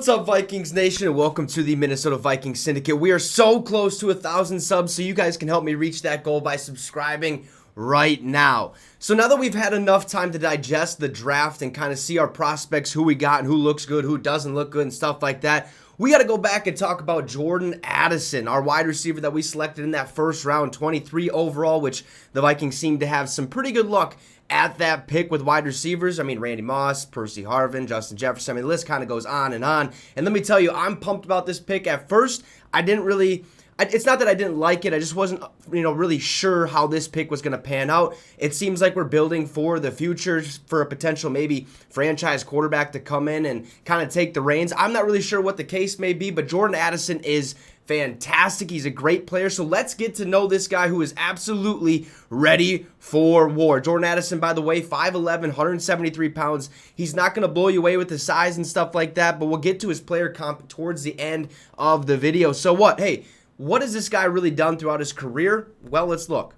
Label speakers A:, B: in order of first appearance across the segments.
A: What's up, Vikings Nation, and welcome to the Minnesota Vikings Syndicate. We are so close to 1,000 subs, so you guys can help me reach that goal by subscribing right now. So now that we've had enough time to digest the draft and kind of see our prospects, who we got and who looks good, who doesn't look good and stuff like that, we got to go back and talk about Jordan Addison, our wide receiver that we selected in that first round, 23 overall, which the Vikings seem to have some pretty good luck at that pick with wide receivers. I mean, Randy Moss, Percy Harvin, Justin Jefferson. I mean, the list kind of goes on. And let me tell you, I'm pumped about this pick. At first, it's not that I didn't like it. I just wasn't, really sure how this pick was going to pan out. It seems like we're building for the future, for a potential maybe franchise quarterback to come in and kind of take the reins. I'm not really sure what the case may be, but Jordan Addison is fantastic. He's a great player. So let's get to know this guy who is absolutely ready for war. Jordan Addison, by the way, 5'11", 173 pounds. He's not going to blow you away with the size and stuff like that, but we'll get to his player comp towards the end of the video. So what? Hey, what has this guy really done throughout his career? Well, let's look.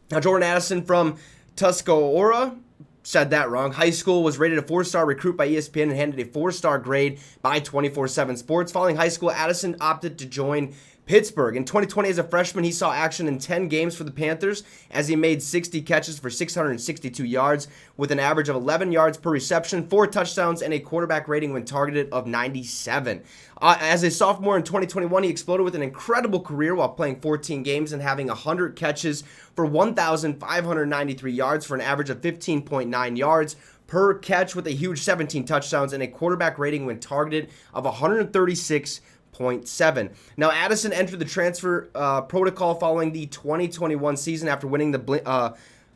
A: Now, Jordan Addison from Tuscarora, said that wrong. High school, was rated a 4-star recruit by ESPN and handed a 4-star grade by 24/7 Sports. Following high school, Addison opted to join Pittsburgh. In 2020, as a freshman, he saw action in 10 games for the Panthers as he made 60 catches for 662 yards with an average of 11 yards per reception, 4 touchdowns, and a quarterback rating when targeted of 97. As a sophomore in 2021, he exploded with an incredible career while playing 14 games and having 100 catches for 1,593 yards for an average of 15.9 yards per catch with a huge 17 touchdowns and a quarterback rating when targeted of 136.7. Now, Addison entered the transfer protocol following the 2021 season after winning the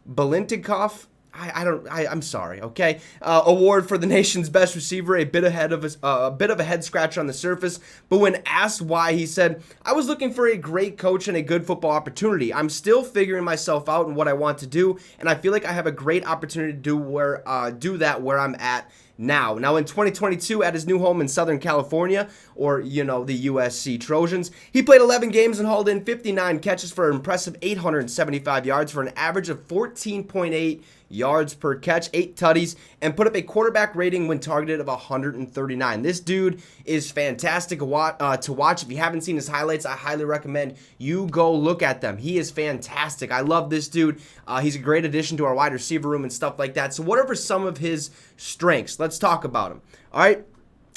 A: Balintikoff award for the nation's best receiver, a bit of a head scratcher on the surface. But when asked why, he said, "I was looking for a great coach and a good football opportunity. I'm still figuring myself out and what I want to do, and I feel like I have a great opportunity to do that where I'm at now." Now, in 2022, at his new home in Southern California, or, the USC Trojans, he played 11 games and hauled in 59 catches for an impressive 875 yards for an average of 14.8 yards per catch, 8 tutties, and put up a quarterback rating when targeted of 139. This dude is fantastic to watch. If you haven't seen his highlights, I highly recommend you go look at them. He is fantastic. I love this dude. He's a great addition to our wide receiver room and stuff like that. So what are some of his strengths? Let's talk about him. All right.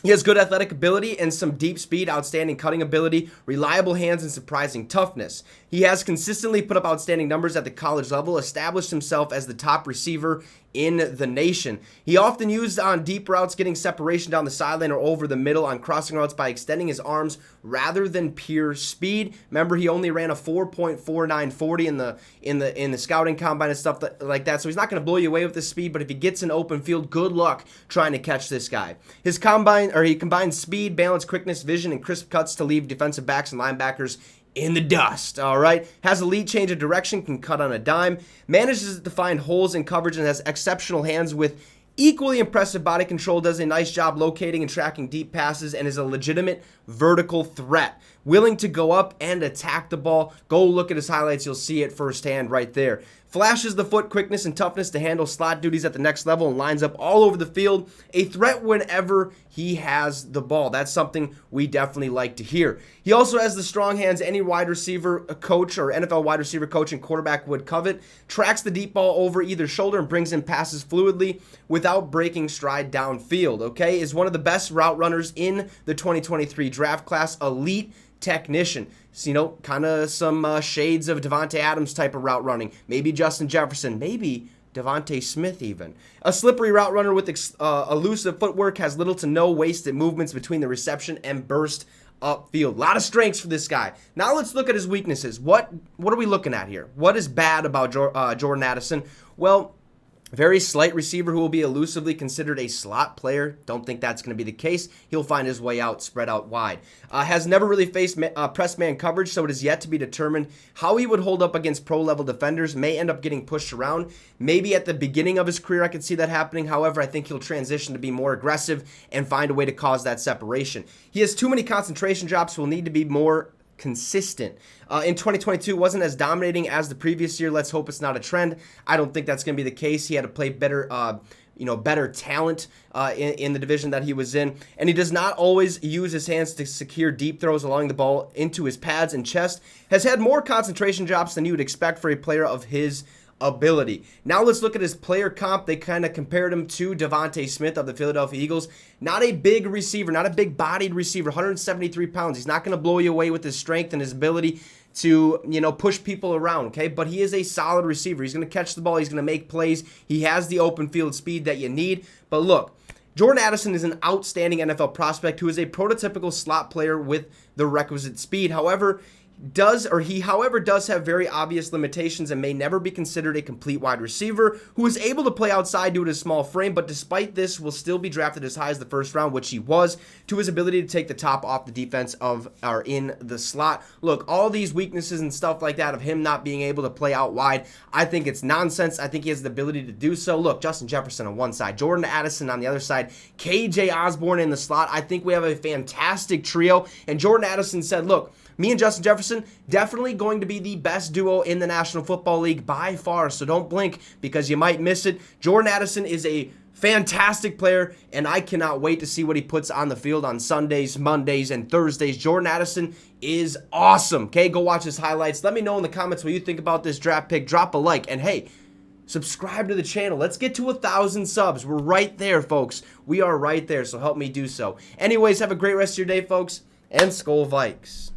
A: He has good athletic ability and some deep speed, outstanding cutting ability, reliable hands, and surprising toughness. He has consistently put up outstanding numbers at the college level, established himself as the top receiver in the nation. He often used on deep routes, getting separation down the sideline or over the middle on crossing routes by extending his arms rather than pure speed. Remember, he only ran a 4.4940 in the scouting combine and stuff like that. So he's not going to blow you away with the speed, but if he gets in open field, good luck trying to catch this guy. He combines speed, balance, quickness, vision, and crisp cuts to leave defensive backs and linebackers in the dust. All right, has a lead change of direction, can cut on a dime, manages to find holes in coverage, and has exceptional hands with equally impressive body control, does a nice job locating and tracking deep passes, and is a legitimate vertical threat. Willing to go up and attack the ball. Go look at his highlights. You'll see it firsthand right there. Flashes the foot quickness and toughness to handle slot duties at the next level and lines up all over the field. A threat whenever he has the ball. That's something we definitely like to hear. He also has the strong hands any wide receiver coach or NFL wide receiver coach and quarterback would covet. Tracks the deep ball over either shoulder and brings in passes fluidly without breaking stride downfield. Okay, is one of the best route runners in the 2023 draft class. Elite technician. So, kind of some shades of Devontae Adams type of route running. Maybe Justin Jefferson. Maybe Devontae Smith even. A slippery route runner with elusive footwork, has little to no wasted movements between the reception and burst upfield. A lot of strengths for this guy. Now let's look at his weaknesses. What are we looking at here? What is bad about Jordan Addison? Well, very slight receiver who will be elusively considered a slot player. Don't think that's going to be the case. He'll find his way out, spread out wide. Has never really faced press man coverage, so it is yet to be determined how he would hold up against pro-level defenders. May end up getting pushed around. Maybe at the beginning of his career I could see that happening. However, I think he'll transition to be more aggressive and find a way to cause that separation. He has too many concentration drops, so will need to be more consistent. In 2022, wasn't as dominating as the previous year. Let's hope it's not a trend. I don't think that's going to be the case. He had to play better better talent in the division that he was in. And he does not always use his hands to secure deep throws along the ball into his pads and chest. Has had more concentration drops than you would expect for a player of his ability. Now let's look at his player comp. They kind of compared him to Devontae Smith of the Philadelphia Eagles. Not a big receiver, not a big bodied receiver, 173 pounds. He's not going to blow you away with his strength and his ability to, push people around, okay? But he is a solid receiver. He's going to catch the ball. He's going to make plays. He has the open field speed that you need. But look, Jordan Addison is an outstanding NFL prospect who is a prototypical slot player with the requisite speed. However, does have very obvious limitations and may never be considered a complete wide receiver who is able to play outside due to his small frame, but despite this will still be drafted as high as the first round, which he was, to his ability to take the top off the defense in the slot. Look, all these weaknesses and stuff like that of him not being able to play out wide, I think it's nonsense. I think he has the ability to do so. Look, Justin Jefferson on one side, Jordan Addison on the other side, KJ Osborne in the slot. I think we have a fantastic trio, and Jordan Addison said, look, me and Justin Jefferson, definitely going to be the best duo in the National Football League by far, so don't blink because you might miss it. Jordan Addison is a fantastic player, and I cannot wait to see what he puts on the field on Sundays, Mondays, and Thursdays. Jordan Addison is awesome, okay? Go watch his highlights. Let me know in the comments what you think about this draft pick. Drop a like, and hey, subscribe to the channel. Let's get to 1,000 subs. We're right there, folks. We are right there, so help me do so. Anyways, have a great rest of your day, folks, and Skol Vikes.